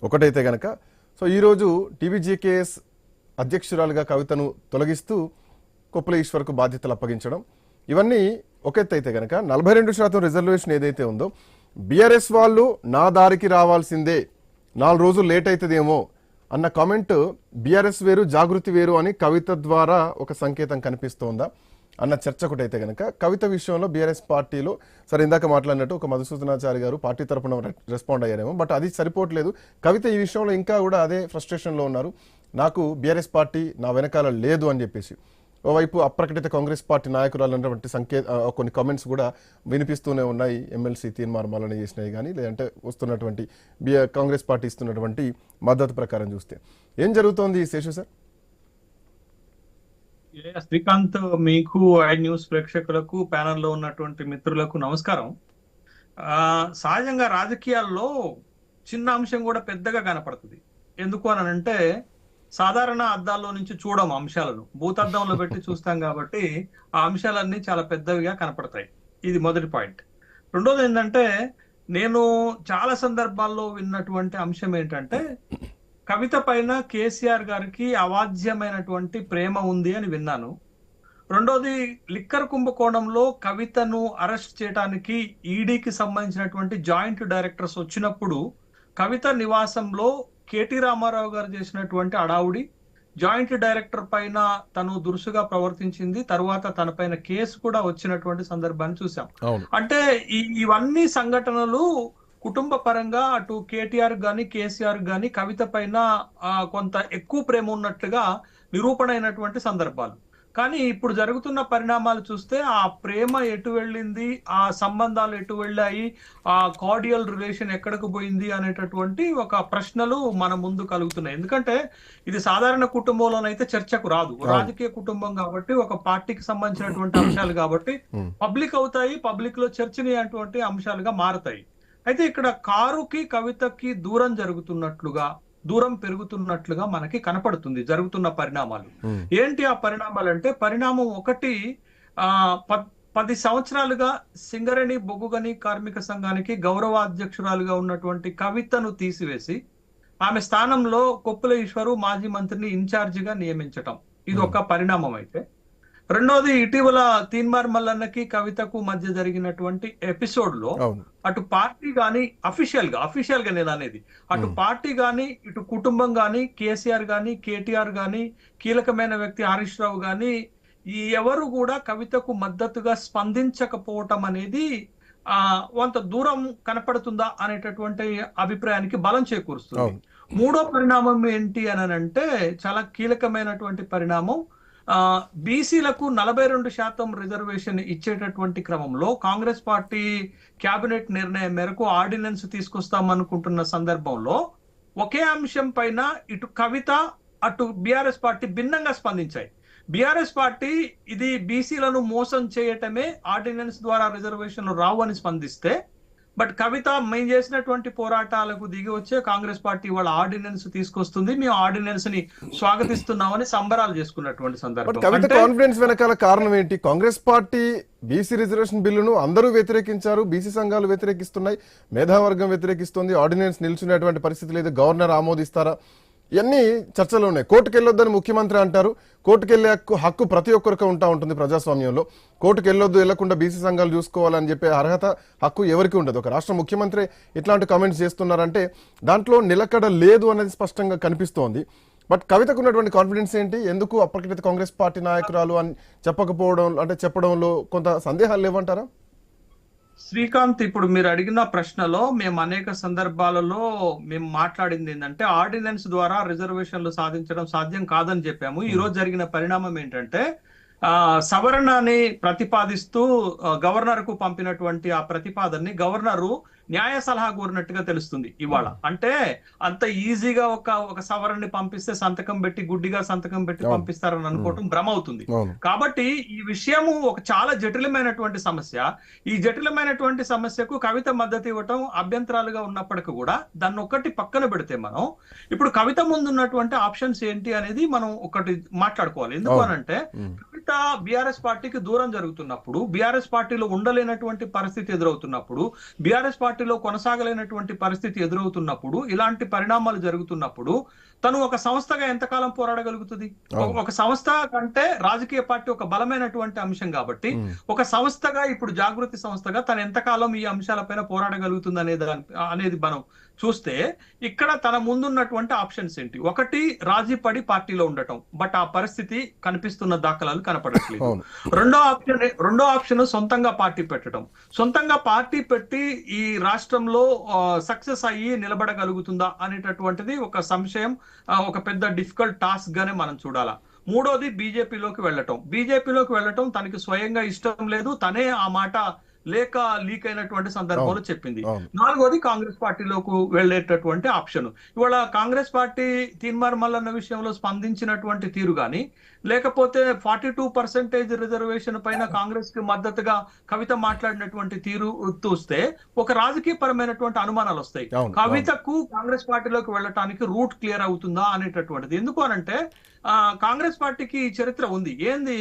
ఒకటైతే గనక సో ఈరోజు టీబీజీకేఎస్ అధ్యక్షురాలుగా కవితను తొలగిస్తూ కొప్పుల ఈశ్వర్కు బాధ్యతలు అప్పగించడం ఇవన్నీ ఒక ఎత్తు అయితే గనక 42% రిజర్వేషన్ ఏదైతే ఉందో బీఆర్ఎస్ వాళ్ళు నా దారికి రావాల్సిందే 4 రోజులు లేట్ అవుతుందేమో అన్న కామెంట్ బీఆర్ఎస్ వేరు జాగృతి వేరు అని కవిత ద్వారా ఒక సంకేతం కనిపిస్తోందా అన్న చర్చ ఒకటైతే గనక కవిత విషయంలో బీఆర్ఎస్ పార్టీలో సరే ఇందాక మాట్లాడినట్టు ఒక మధుసూదనాచారి గారు పార్టీ తరపున రెస్పాండ్ అయ్యారేమో బట్ అది సరిపోవట్లేదు కవిత ఈ విషయంలో ఇంకా కూడా అదే ఫ్రస్ట్రేషన్లో ఉన్నారు నాకు బీఆర్ఎస్ పార్టీ నా వెనకాల లేదు అని చెప్పేసి ఓవైపు అప్రకటిత కాంగ్రెస్ పార్టీ నాయకురాలు అన్నటువంటి కొన్ని కామెంట్స్ కూడా వినిపిస్తూనే ఉన్నాయి ఎమ్మెల్సీ తీర్మార్మాలను చేసినాయి కానీ లేదంటే వస్తున్నటువంటి కాంగ్రెస్ పార్టీ ఇస్తున్నటువంటి మద్దతు ప్రకారం చూస్తే ఏం జరుగుతోంది శేషు సార్? శ్రీకాంత్, మీకు ఐ న్యూస్ ప్రేక్షకులకు ప్యానెల్లో ఉన్నటువంటి మిత్రులకు నమస్కారం. సహజంగా రాజకీయాల్లో చిన్న అంశం కూడా పెద్దగా కనపడుతుంది. ఎందుకు అని అంటే సాధారణ అద్దాల్లో నుంచి చూడం అంశాలను, భూతద్దంలో పెట్టి చూస్తాం కాబట్టి ఆ అంశాలన్నీ చాలా పెద్దవిగా కనపడతాయి. ఇది మొదటి పాయింట్. రెండోది ఏంటంటే నేను చాలా సందర్భాల్లో విన్నటువంటి అంశం ఏంటంటే కవిత పైన కేసీఆర్ గారికి అవాజ్యమైనటువంటి ప్రేమ ఉంది అని విన్నాను. రెండోది లిక్కర్ కుంభకోణంలో కవితను అరెస్ట్ చేయడానికి ఈడీకి సంబంధించినటువంటి జాయింట్ డైరెక్టర్స్ వచ్చినప్పుడు కవిత నివాసంలో కేటీ రామారావు గారు చేసినటువంటి అడావుడి, జాయింట్ డైరెక్టర్ పైన తను దురుసుగా ప్రవర్తించింది, తర్వాత తన పైన కేసు కూడా వచ్చినటువంటి సందర్భాన్ని చూసాం. అంటే ఇవన్నీ సంఘటనలు కుటుంబ పరంగా అటు కేటీఆర్ గాని కేసీఆర్ గాని కవిత పైన కొంత ఎక్కువ ప్రేమ ఉన్నట్లుగా నిరూపణ అయినటువంటి సందర్భాలు. కానీ ఇప్పుడు జరుగుతున్న పరిణామాలు చూస్తే ఆ ప్రేమ ఎటు వెళ్ళింది, ఆ సంబంధాలు ఎటు వెళ్ళాయి, ఆ కార్డియల్ రిలేషన్ ఎక్కడికి పోయింది అనేటటువంటి ఒక ప్రశ్నలు మన ముందు కలుగుతున్నాయి. ఎందుకంటే ఇది సాధారణ కుటుంబంలోనైతే చర్చకు రాదు. రాజకీయ కుటుంబం కాబట్టి, ఒక పార్టీకి సంబంధించినటువంటి అంశాలు కాబట్టి పబ్లిక్ అవుతాయి, పబ్లిక్ లో చర్చనీయటువంటి అంశాలుగా మారుతాయి. అయితే ఇక్కడ కారుకి కవితకి దూరం జరుగుతున్నట్లుగా, దూరం పెరుగుతున్నట్లుగా మనకి కనపడుతుంది జరుగుతున్న పరిణామాలు. ఏంటి ఆ పరిణామాలు అంటే, పరిణామం ఒకటి, 10 సంవత్సరాలుగా సింగరేణి బొగ్గుగని కార్మిక సంఘానికి గౌరవ అధ్యక్షురాలుగా ఉన్నటువంటి కవితను తీసివేసి ఆమె స్థానంలో కొప్పుల ఈశ్వరు మాజీ మంత్రిని ఇన్ఛార్జిగా నియమించటం, ఇది ఒక పరిణామం. అయితే రెండోది, ఇటీవల తీన్మార్ మల్లన్నకి కవితకు మధ్య జరిగినటువంటి ఎపిసోడ్ లో అటు పార్టీ గాని అఫీషియల్ గా నేను అనేది, అటు పార్టీ గాని ఇటు కుటుంబం గాని కేసీఆర్ గాని కేటీఆర్ గాని కీలకమైన వ్యక్తి హరీష్ రావు గాని ఎవరు కూడా కవితకు మద్దతుగా స్పందించకపోవటం అనేది కొంత దూరం కనపడుతుందా అనేటటువంటి అభిప్రాయానికి బలం చేకూరుస్తుంది. మూడో పరిణామం ఏంటి అని అంటే చాలా కీలకమైనటువంటి పరిణామం, బీసీలకు 42% రిజర్వేషన్ ఇచ్చేటటువంటి క్రమంలో కాంగ్రెస్ పార్టీ కేబినెట్ నిర్ణయం మేరకు ఆర్డినెన్స్ తీసుకొస్తామనుకుంటున్న సందర్భంలో ఒకే అంశం పైన ఇటు కవిత అటు బీఆర్ఎస్ పార్టీ భిన్నంగా స్పందించాయి. బీఆర్ఎస్ పార్టీ ఇది బీసీలను మోసం చేయటమే, ఆర్డినెన్స్ ద్వారా రిజర్వేషన్లు రావు అని స్పందిస్తే, బట్ కవిత మేము చేసినటువంటి పోరాటాలకు దిగి వచ్చే కాంగ్రెస్ పార్టీ వాళ్ళ ఆర్డినెన్స్ తీసుకొస్తుంది, మేము ఆర్డినెన్స్ ని స్వాగతిస్తున్నామని సంబరాలు చేసుకున్నటువంటి సందర్భం. కవిత కాన్ఫిడెన్స్ వెనకాల కారణం ఏంటి? కాంగ్రెస్ పార్టీ బీసీ రిజర్వేషన్ బిల్లును అందరూ వ్యతిరేకించారు, బీసీ సంఘాలు వ్యతిరేకిస్తున్నాయి, మేధావర్గం వ్యతిరేకిస్తుంది, ఆర్డినెన్స్ నిల్చునేటువంటి పరిస్థితి లేదు, గవర్నర్ ఆమోదిస్తారా, ఇవన్నీ చర్చలు ఉన్నాయి. కోర్టుకు వెళ్ళొద్దని ముఖ్యమంత్రి అంటారు, కోర్టుకు వెళ్ళే హక్కు ప్రతి ఒక్కరికి ఉంటుంది ప్రజాస్వామ్యంలో. కోర్టుకు వెళ్ళొద్దు, వెళ్లకుండా బీసీ సంఘాలు చూసుకోవాలని చెప్పే అర్హత హక్కు ఎవరికి ఉండదు. ఒక రాష్ట్ర ముఖ్యమంత్రి ఇట్లాంటి కామెంట్స్ చేస్తున్నారంటే దాంట్లో నిలకడ లేదు అనేది స్పష్టంగా కనిపిస్తోంది. బట్ కవితకు ఉన్నటువంటి కాన్ఫిడెన్స్ ఏంటి? ఎందుకు అప్రకటిత కాంగ్రెస్ పార్టీ నాయకురాలు అని చెప్పకపోవడం, అంటే చెప్పడంలో కొంత సందేహాలు లేవంటారా? శ్రీకాంత్, ఇప్పుడు మీరు అడిగిన ప్రశ్నలో మేము అనేక సందర్భాలలో మేము మాట్లాడింది ఏంటంటే ఆర్డినెన్స్ ద్వారా రిజర్వేషన్లు సాధించడం సాధ్యం కాదని చెప్పాము. ఈ రోజు జరిగిన పరిణామం ఏంటంటే సవరణని ప్రతిపాదిస్తూ గవర్నర్ కు పంపినటువంటి ఆ ప్రతిపాదనని గవర్నరు న్యాయ సలహా కోరినట్టుగా తెలుస్తుంది ఇవాళ. అంటే అంత ఈజీగా ఒక సవరణని పంపిస్తే సంతకం పెట్టి గుడ్డిగా సంతకం పెట్టి పంపిస్తారని అనుకోవటం భ్రమ అవుతుంది. కాబట్టి ఈ విషయము ఒక చాలా జటిలమైనటువంటి సమస్య. ఈ జటిలమైనటువంటి సమస్యకు కవిత మద్దతు ఇవ్వటం అభ్యంతరాలుగా ఉన్నప్పటికీ కూడా దాన్ని ఒకటి పక్కన పెడితే మనం ఇప్పుడు కవిత ముందు ఉన్నటువంటి ఆప్షన్స్ ఏంటి అనేది మనం ఒకటి మాట్లాడుకోవాలి. ఎందుకు అనంటే కవిత బీఆర్ఎస్ పార్టీకి దూరం జరుగుతున్నప్పుడు, బీఆర్ఎస్ పార్టీలో ఉండలేనటువంటి పరిస్థితి ఎదురవుతున్నప్పుడు, బీఆర్ఎస్ పార్టీలో కొనసాగలేనటువంటి పరిస్థితి ఎదురవుతున్నప్పుడు, ఇలాంటి పరిణామాలు జరుగుతున్నప్పుడు తను ఒక సంస్థగా ఎంతకాలం పోరాడగలుగుతుంది? ఒక సంస్థ కంటే రాజకీయ పార్టీ ఒక బలమైనటువంటి అంశం కాబట్టి ఒక సంస్థగా, ఇప్పుడు జాగృతి సంస్థగా తను ఎంతకాలం ఈ అంశాలపైన పోరాడగలుగుతుంది అనేది మనం చూస్తే ఇక్కడ తన ముందున్నటువంటి ఆప్షన్స్ ఏంటి? ఒకటి, రాజీ పడి పార్టీలో ఉండటం, బట్ ఆ పరిస్థితి కనిపిస్తున్న దాఖలాలు కనపడట్లేదు. రెండో ఆప్షన్ సొంతంగా పార్టీ పెట్టడం. సొంతంగా పార్టీ పెట్టి ఈ రాష్ట్రంలో సక్సెస్ అయ్యి నిలబడగలుగుతుందా అనేటటువంటిది ఒక సంశయం, ఒక పెద్ద డిఫికల్ట్ టాస్క్ గానే మనం చూడాలా. మూడోది, బీజేపీలోకి వెళ్ళటం తనకి స్వయంగా ఇష్టం లేదు, తనే ఆ మాట లేక లీక్ అయినటువంటి సందర్భంలో చెప్పింది. నాలుగోది, కాంగ్రెస్ పార్టీలోకి వెళ్లేటటువంటి ఆప్షన్. ఇవాళ కాంగ్రెస్ పార్టీ తీన్మార్ మల్లన్న విషయంలో స్పందించినటువంటి తీరు గాని, లేకపోతే 42% రిజర్వేషన్ పైన కాంగ్రెస్ కి మద్దతుగా కవిత మాట్లాడినటువంటి తీరు చూస్తే ఒక రాజకీయ పరమైనటువంటి అనుమానాలు వస్తాయి. కవితకు కాంగ్రెస్ పార్టీలోకి వెళ్ళటానికి రూట్ క్లియర్ అవుతుందా అనేటటువంటిది. ఎందుకు అనంటే కాంగ్రెస్ పార్టీకి చరిత్ర ఉంది. ఏంది,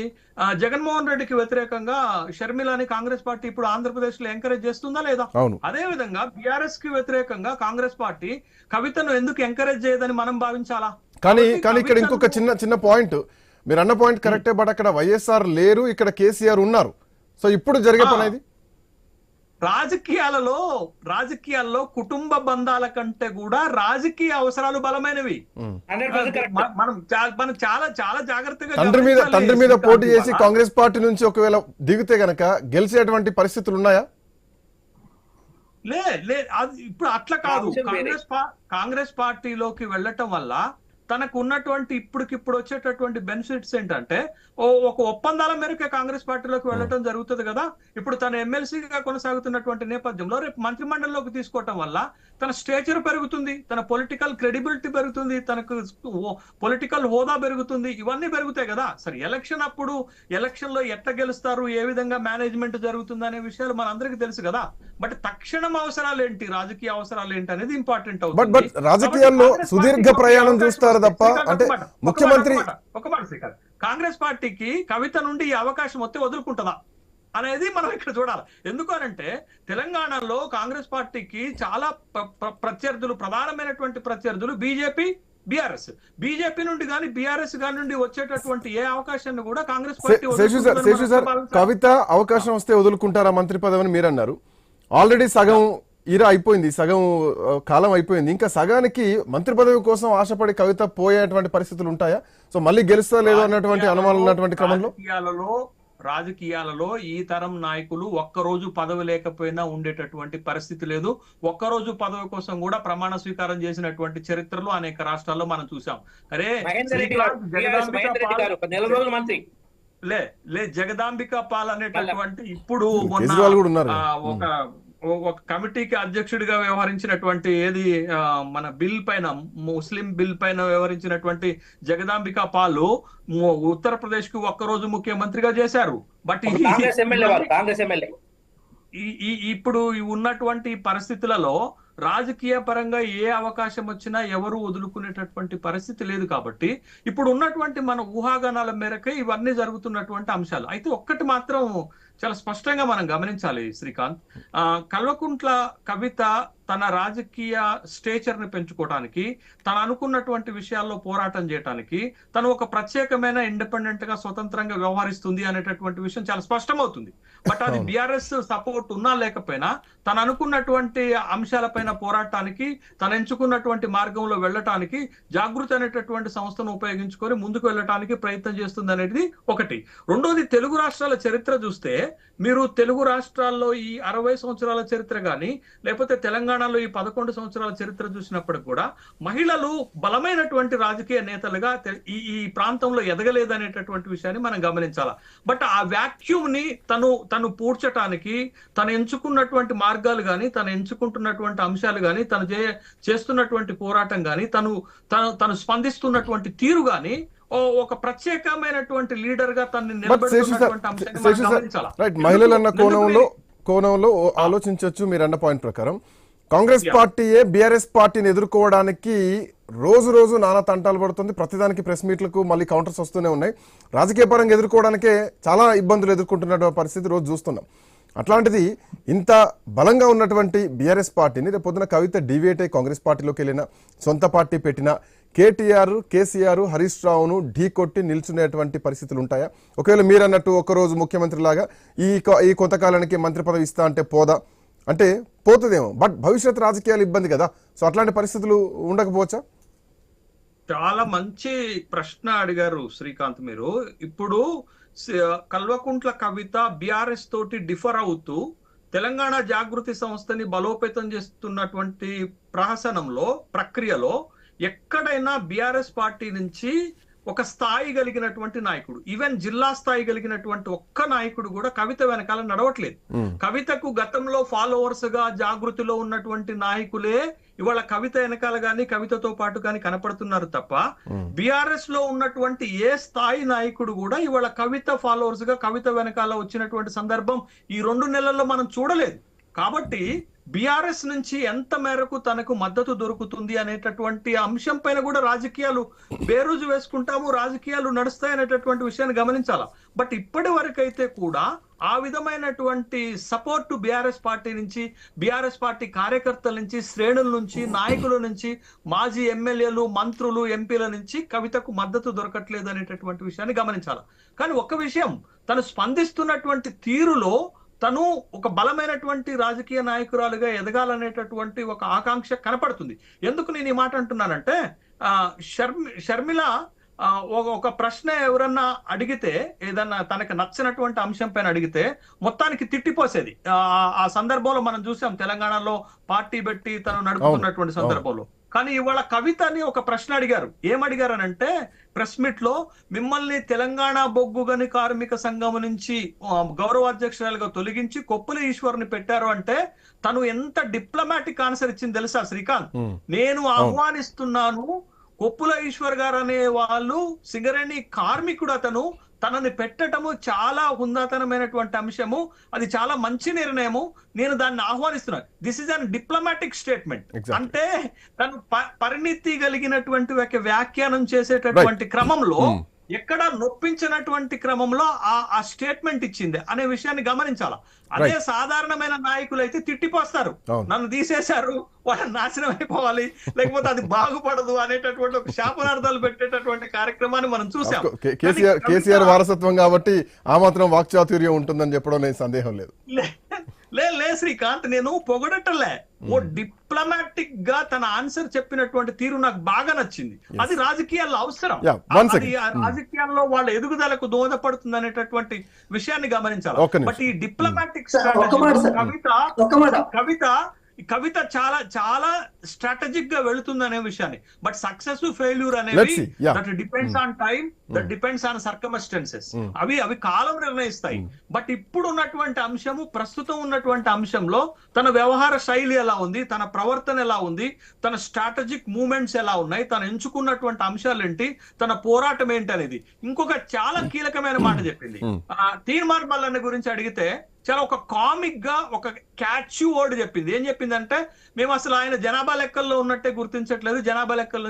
జగన్మోహన్ రెడ్డికి వ్యతిరేకంగా షర్మిలాని కాంగ్రెస్ పార్టీ ఇప్పుడు ఆంధ్రప్రదేశ్ లో ఎంకరేజ్ చేస్తుందా లేదా? అదే విధంగా బీఆర్ఎస్ కి వ్యతిరేకంగా కాంగ్రెస్ పార్టీ కవితను ఎందుకు ఎంకరేజ్ చేయదని మనం భావించాలా? కానీ ఇక్కడ ఇంకొక చిన్న పాయింట్, మీరు అన్న పాయింట్ కరెక్టే, బట్ అక్కడ వైఎస్ఆర్ లేరు, ఇక్కడ కేసీఆర్ ఉన్నారు. సో ఇప్పుడు జరిగే పని ఇది. రాజకీయాల్లో కుటుంబ బంధాల కంటే కూడా రాజకీయ అవసరాలు బలమైనవి. మనం చాలా చాలా జాగ్రత్తగా తండ్రి మీద పోటీ చేసి కాంగ్రెస్ పార్టీ నుంచి ఒకవేళ దిగితే గనక గెలిచేటువంటి పరిస్థితులు ఉన్నాయా? ఇప్పుడు అట్లా కాదు. కాంగ్రెస్ పార్టీలోకి వెళ్ళటం వల్ల తనకు ఉన్నటువంటి ఇప్పటికిప్పుడు వచ్చేటటువంటి బెనిఫిట్స్ ఏంటంటే, ఒక ఒప్పందాల మేరకే కాంగ్రెస్ పార్టీలోకి వెళ్ళటం జరుగుతుంది కదా. ఇప్పుడు తన ఎమ్మెల్సీగా కొనసాగుతున్నటువంటి నేపథ్యంలో రేపు మంత్రిమండలిలోకి తీసుకోవటం వల్ల తన స్టేచర్ పెరుగుతుంది, తన పొలిటికల్ క్రెడిబిలిటీ పెరుగుతుంది, తనకు పొలిటికల్ హోదా పెరుగుతుంది, ఇవన్నీ పెరుగుతాయి కదా. సరే, ఎలక్షన్ లో ఎట్లా గెలుస్తారు, ఏ విధంగా మేనేజ్మెంట్ జరుగుతుంది అనే విషయాలు మనందరికీ తెలుసు కదా. బట్ తక్షణం అవసరాలు ఏంటి, రాజకీయ అవసరాలు ఏంటి అనేది ఇంపార్టెంట్ అవుతుంది. బట్ రాజకీయాల్లో సుదీర్ఘ ప్రయాణం చూస్తారు తప్ప, అంటే ముఖ్యమంత్రి ఒక మాట శ్రీకాంత్, కాంగ్రెస్ పార్టీకి కవిత నుండి ఈ అవకాశం వస్తే వదులుకుంటుందా అనేది మనం ఇక్కడ చూడాలి. ఎందుకు అనంటే తెలంగాణలో కాంగ్రెస్ పార్టీకి చాలా ప్రధానమైనటువంటి ప్రత్యర్థులు బీజేపీ నుండి కానీ బీఆర్ఎస్ గాని నుండి వచ్చేటటువంటి ఏ అవకాశాన్ని కూడా కాంగ్రెస్ పార్టీ కవిత అవకాశం వస్తే వదులుకుంటారా మంత్రి పదవిని మీరు అన్నారు. ఆల్రెడీ సగం ఈరా అయిపోయింది, సగం కాలం అయిపోయింది, ఇంకా సగానికి మంత్రి పదవి కోసం ఆశపడి కవిత పోయేటువంటి పరిస్థితులు ఉంటాయా? సో మళ్ళీ గెలుస్తా లేదో అన్నటువంటి అనుమానం ఉన్నటువంటి క్రమంలో రాజకీయాలలో ఈ తరం నాయకులు ఒక్కరోజు పదవి లేకపోయినా ఉండేటటువంటి పరిస్థితి లేదు. ఒక్కరోజు పదవి కోసం కూడా ప్రమాణ స్వీకారం చేసినటువంటి చరిత్రలో అనేక రాష్ట్రాల్లో మనం చూసాం. జగదాంబిక పాల్ అనేటటువంటి ఇప్పుడు ఒక కమిటీకి అధ్యక్షుడిగా వ్యవహరించినటువంటి మన బిల్ పైన, ముస్లిం బిల్ పైన వ్యవహరించినటువంటి జగదాంబిక పాల్ ఉత్తరప్రదేశ్ కి ఒక్కరోజు ముఖ్యమంత్రిగా చేశారు. బట్ ఇప్పుడు ఉన్నటువంటి పరిస్థితులలో రాజకీయ పరంగా ఏ అవకాశం వచ్చినా ఎవరు వదులుకునేటటువంటి పరిస్థితి లేదు. కాబట్టి ఇప్పుడు ఉన్నటువంటి మన ఊహాగానాల మేరకే ఇవన్నీ జరుగుతున్నటువంటి అంశాలు. అయితే ఒక్కటి మాత్రం చాలా స్పష్టంగా మనం గమనించాలి శ్రీకాంత్, కల్వకుంట్ల కవిత తన రాజకీయ స్టేచర్ ని పెంచుకోవడానికి, తను అనుకున్నటువంటి విషయాల్లో పోరాటం చేయడానికి తను ఒక ప్రత్యేకమైన ఇండిపెండెంట్ గా స్వతంత్రంగా వ్యవహరిస్తుంది అనేటటువంటి విషయం చాలా స్పష్టమవుతుంది. బట్ అది బీఆర్ఎస్ సపోర్ట్ ఉన్నా లేకపోయినా తను అనుకున్నటువంటి అంశాలపైన పోరాటానికి, తను ఎంచుకున్నటువంటి మార్గంలో వెళ్ళటానికి జాగృతి అనేటటువంటి సంస్థను ఉపయోగించుకొని ముందుకు వెళ్ళటానికి ప్రయత్నం చేస్తుంది అనేది ఒకటి. రెండోది, తెలుగు రాష్ట్రాల చరిత్ర చూస్తే మీరు తెలుగు రాష్ట్రాల్లో ఈ 60 సంవత్సరాల చరిత్ర గాని, లేకపోతే తెలంగాణలో ఈ 11 సంవత్సరాల చరిత్ర చూసినప్పటికి కూడా మహిళలు బలమైనటువంటి రాజకీయ నేతలుగా ఈ ప్రాంతంలో ఎదగలేదనేటటువంటి విషయాన్ని మనం గమనించాలా. బట్ ఆ వ్యాక్యూమ్ ని తను పూడ్చటానికి, తను ఎంచుకున్నటువంటి మార్గాలు గాని, తను ఎంచుకుంటున్నటువంటి అంశాలు గాని, తను చేస్తున్నటువంటి పోరాటం గాని, తను స్పందిస్తున్నటువంటి తీరు గాని ఒక ప్రత్యేకమైనటువంటి లీడర్ గా తనని నిలబెడుతున్నటువంటి అంశాన్ని మహిళలు అన్న కోణంలో ఆలోచించవచ్చు. మీరు అన్న పాయింట్ ప్రకారం కాంగ్రెస్ పార్టీయే బీఆర్ఎస్ పార్టీని ఎదుర్కోవడానికి రోజు రోజు నానా తంటాలు పడుతుంది. ప్రతిదానికి ప్రెస్ మీట్లకు మళ్ళీ కౌంటర్స్ వస్తూనే ఉన్నాయి. రాజకీయ పరంగా ఎదుర్కోవడానికే చాలా ఇబ్బందులు ఎదుర్కొంటున్న పరిస్థితి రోజు చూస్తున్నాం. అట్లాంటిది ఇంత బలంగా ఉన్నటువంటి బీఆర్ఎస్ పార్టీని రేపు పొద్దున కవిత డివేట్ అయి కాంగ్రెస్ పార్టీలోకి వెళ్ళిన, సొంత పార్టీ పెట్టిన కేటీఆర్, కేసీఆర్, హరీష్ రావును ఢీ కొట్టి నిల్చునేటువంటి పరిస్థితులు ఉంటాయా? ఒకవేళ మీరు అన్నట్టు ఒక్కరోజు ముఖ్యమంత్రి లాగా ఈ కొంతకాలానికి మంత్రి పదవి ఇస్తా అంటే పోదా అంటే పోతుందేమో, బట్ భవిష్యత్ రాజకీయాలు ఇబ్బంది కదా. సో అట్లాంటి పరిస్థితులు ఉండకపోవచ్చా? చాలా మంచి ప్రశ్న అడిగారు శ్రీకాంత్ మీరు. ఇప్పుడు కల్వకుంట్ల కవిత బీఆర్ఎస్ తోటి డిఫర్ అవుతూ తెలంగాణ జాగృతి సంస్థని బలోపేతం చేస్తున్నటువంటి ప్రక్రియలో ఎక్కడైనా బీఆర్ఎస్ పార్టీ నుంచి ఒక స్థాయి కలిగినటువంటి నాయకుడు, ఈవెన్ జిల్లా స్థాయి కలిగినటువంటి ఒక్క నాయకుడు కూడా కవిత వెనకాల నడవట్లేదు. కవితకు గతంలో ఫాలోవర్స్ గా జాగృతిలో ఉన్నటువంటి నాయకులే ఇవాళ కవిత వెనకాల గాని కవితతో పాటు గాని కనపడుతున్నారు తప్ప బీఆర్ఎస్ లో ఉన్నటువంటి ఏ స్థాయి నాయకుడు కూడా ఇవాళ కవిత ఫాలోవర్స్ గా కవిత వెనకాల వచ్చినటువంటి సందర్భం ఈ 2 నెలల్లో మనం చూడలేదు. కాబట్టి బీఆర్ఎస్ నుంచి ఎంత మేరకు తనకు మద్దతు దొరుకుతుంది అనేటటువంటి అంశం పైన కూడా రాజకీయాలు బేరుజు వేసుకుంటాము, రాజకీయాలు నడుస్తాయి అనేటటువంటి విషయాన్ని గమనించాలా. బట్ ఇప్పటి వరకైతే కూడా ఆ విధమైనటువంటి సపోర్ట్ బీఆర్ఎస్ పార్టీ నుంచి, బీఆర్ఎస్ పార్టీ కార్యకర్తల నుంచి, శ్రేణుల నుంచి, నాయకుల నుంచి, మాజీ ఎమ్మెల్యేలు, మంత్రులు, ఎంపీల నుంచి కవితకు మద్దతు దొరకట్లేదు అనేటటువంటి విషయాన్ని గమనించాలా. కానీ ఒక్క విషయం, తను స్పందిస్తున్నటువంటి తీరులో తను ఒక బలమైనటువంటి రాజకీయ నాయకురాలుగా ఎదగాలనేటటువంటి ఒక ఆకాంక్ష కనపడుతుంది. ఎందుకు నేను ఈ మాట అంటున్నానంటే, షర్మిల ఒక ప్రశ్న ఎవరన్నా అడిగితే, ఏదన్నా తనకు నచ్చినటువంటి అంశం పైన అడిగితే మొత్తానికి తిట్టిపోసేది. ఆ సందర్భంలో మనం చూసాం, తెలంగాణలో పార్టీ పెట్టి తను నడుపుతున్నటువంటి సందర్భంలో. కానీ ఇవాళ కవితని ఒక ప్రశ్న అడిగారు. ఏమడిగారనంటే, ప్రెస్ మీట్ లో మిమ్మల్ని తెలంగాణ బొగ్గు గని కార్మిక సంఘం నుంచి గౌరవాధ్యక్షురాలుగా తొలగించి కొప్పుల ఈశ్వర్ని పెట్టారు అంటే తను ఎంత డిప్లొమాటిక్ ఆన్సర్ ఇచ్చింది తెలుసా శ్రీకాంత్? నేను ఆహ్వానిస్తున్నాను, కొప్పుల ఈశ్వర్ గారు అనే వాళ్ళు సింగరేణి కార్మికుడు, అతను తనని పెట్టటము చాలా హుందాతనమైనటువంటి అంశము, అది చాలా మంచి నిర్ణయము, నేను దాన్ని ఆహ్వానిస్తున్నాను. This is an diplomatic statement. అంటే తను పరిణితి కలిగినటువంటి ఒక వ్యాఖ్యానం చేసేటటువంటి క్రమంలో ఎక్కడ నొప్పించినటువంటి క్రమంలో ఆ స్టేట్మెంట్ ఇచ్చింది అనే విషయాన్ని గమనించాల. అదే సాధారణమైన నాయకులు అయితే తిట్టిపోస్తారు, నన్ను తీసేశారు, వాళ్ళని నాశనం అయిపోవాలి, లేకపోతే అది బాగుపడదు అనేటటువంటి ఒక శాపనార్థాలు పెట్టేటటువంటి కార్యక్రమాన్ని మనం చూసాం. కేసీఆర్ వారసత్వం కాబట్టి ఆ మాత్రం వాక్చాతుర్యం ఉంటుందని చెప్పడం లేదు, సందేహం లేదు. లే శ్రీకాంత్, నేను పొగడటలే, ఓ డిప్లొమాటిక్ గా తన ఆన్సర్ చెప్పినటువంటి తీరు నాకు బాగా నచ్చింది. అది రాజకీయాల్లో అవసరం, అది రాజకీయాల్లో వాళ్ళ ఎదుగుదలకు దోహదపడుతుంది అనేటటువంటి విషయాన్ని గమనించాలి. బట్ ఈ డిప్లొమాటిక్ కవిత చాలా చాలా స్ట్రాటజిక్ గా వెళుతుంది అనే విషయాన్ని, బట్ సక్సెస్ ఫెయిల్యూర్ అనేవి that depends on time, that depends on circumstances, అవి కాలం నిర్ణయిస్తాయి. బట్ ఇప్పుడు ఉన్నటువంటి అంశము, ప్రస్తుతం ఉన్నటువంటి అంశంలో తన వ్యవహార శైలి ఎలా ఉంది, తన ప్రవర్తన ఎలా ఉంది, తన స్ట్రాటజిక్ మూవ్మెంట్స్ ఎలా ఉన్నాయి, తను ఎంచుకున్నటువంటి అంశాలు ఏంటి, తన పోరాటం ఏంటి అనేది. ఇంకొక చాలా కీలకమైన మాట చెప్పింది. తీర్మార్ మల్లన్న గురించి అడిగితే చాలా ఒక కామిక్ గా ఒక క్యాచ్ వర్డ్ చెప్పింది. ఏం చెప్పిందంటే, మేము అసలు ఆయన జనాభా లెక్కల్లో ఉన్నట్టే గుర్తించట్లేదు, జనాభా లెక్కల్లో